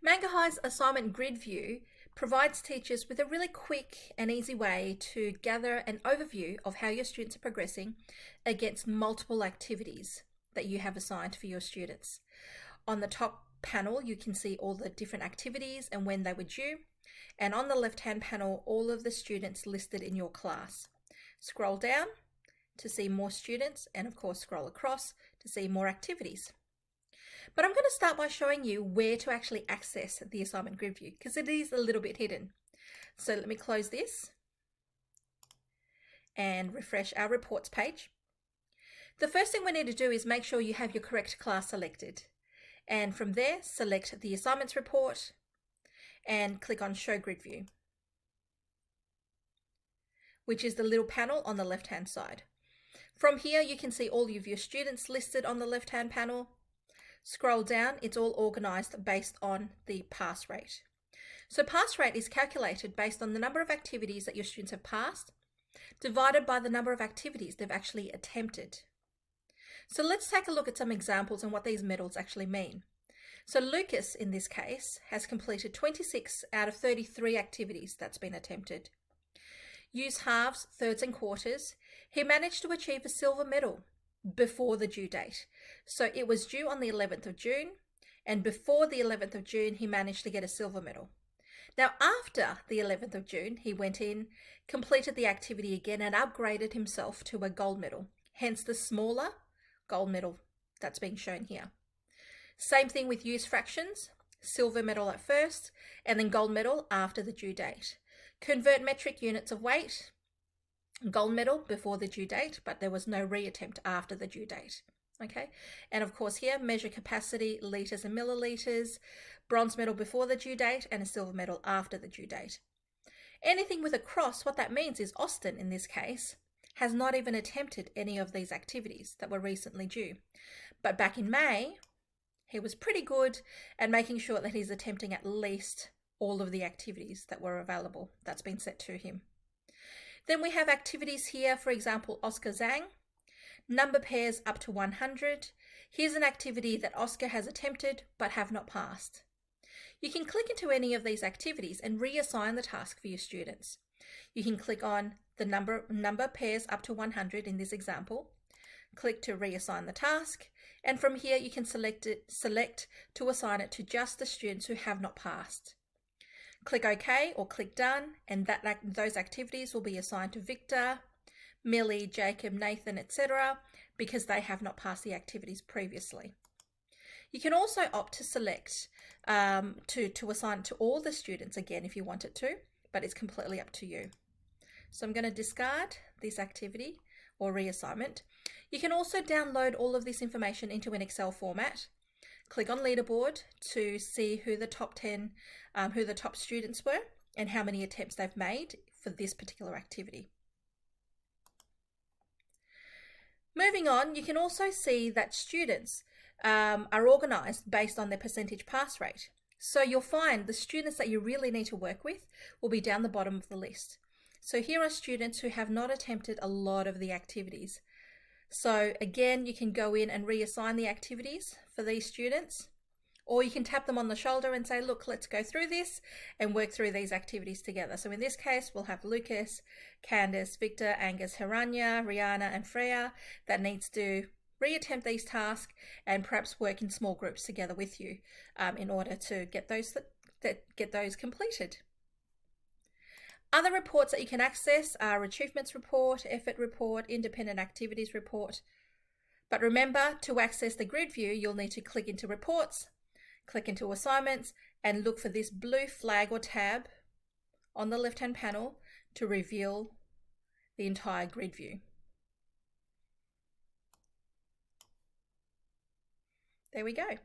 Mangahigh's assignment Gridview provides teachers with a really quick and easy way to gather an overview of how your students are progressing against multiple activities that you have assigned for your students. On the top panel, you can see all the different activities and when they were due, and on the left-hand panel, all of the students listed in your class. Scroll down to see more students, and of course scroll across to see more activities. But I'm going to start by showing you where to actually access the assignment Gridview, because it is a little bit hidden. So let me close this and refresh our reports page. The first thing we need to do is make sure you have your correct class selected. And from there, select the assignments report and click on Show Gridview, which is the little panel on the left-hand side. From here, you can see all of your students listed on the left-hand panel. Scroll down, it's all organised based on the pass rate. So pass rate is calculated based on the number of activities that your students have passed, divided by the number of activities they've actually attempted. So let's take a look at some examples and what these medals actually mean. So Lucas, in this case, has completed 26 out of 33 activities that's been attempted. Use halves, thirds and quarters. He managed to achieve a silver medal before the due date. So it was due on the 11th of June, and before the 11th of June, he managed to get a silver medal. Now, after the 11th of June, he went in, completed the activity again, and upgraded himself to a gold medal, hence the smaller gold medal that's being shown here. Same thing with use fractions, silver medal at first, and then gold medal after the due date. Convert metric units of weight, gold medal before the due date, but there was no reattempt after the due date. Okay, and of course here, measure capacity, litres and millilitres, bronze medal before the due date, and a silver medal after the due date. Anything with a cross, what that means is Austin, in this case, has not even attempted any of these activities that were recently due. But back in May, he was pretty good at making sure that he's attempting at least all of the activities that were available that's been set to him. Then we have activities here, for example, Oscar Zhang, number pairs up to 100. Here's an activity that Oscar has attempted but have not passed. You can click into any of these activities and reassign the task for your students. You can click on the number pairs up to 100 in this example, click to reassign the task, and from here you can select to assign it to just the students who have not passed. Click OK or click Done, and those activities will be assigned to Victor, Millie, Jacob, Nathan, etc., because they have not passed the activities previously. You can also opt to select to assign it to all the students again if you want it to, but it's completely up to you. So I'm going to discard this activity or reassignment. You can also download all of this information into an Excel format. Click on leaderboard to see who the top 10, who the top students were and how many attempts they've made for this particular activity. Moving on, you can also see that students are organised based on their percentage pass rate. So you'll find the students that you really need to work with will be down the bottom of the list. So here are students who have not attempted a lot of the activities. So again, you can go in and reassign the activities for these students, or you can tap them on the shoulder and say, look, let's go through this and work through these activities together. So in this case, we'll have Lucas, Candace, Victor, Angus, Hiranya, Rihanna, and Freya that needs to reattempt these tasks and perhaps work in small groups together with you in order to get those completed. Other reports that you can access are Achievements Report, Effort Report, Independent Activities Report. But remember, to access the Gridview, you'll need to click into Reports, click into Assignments, and look for this blue flag or tab on the left-hand panel to reveal the entire Gridview. There we go.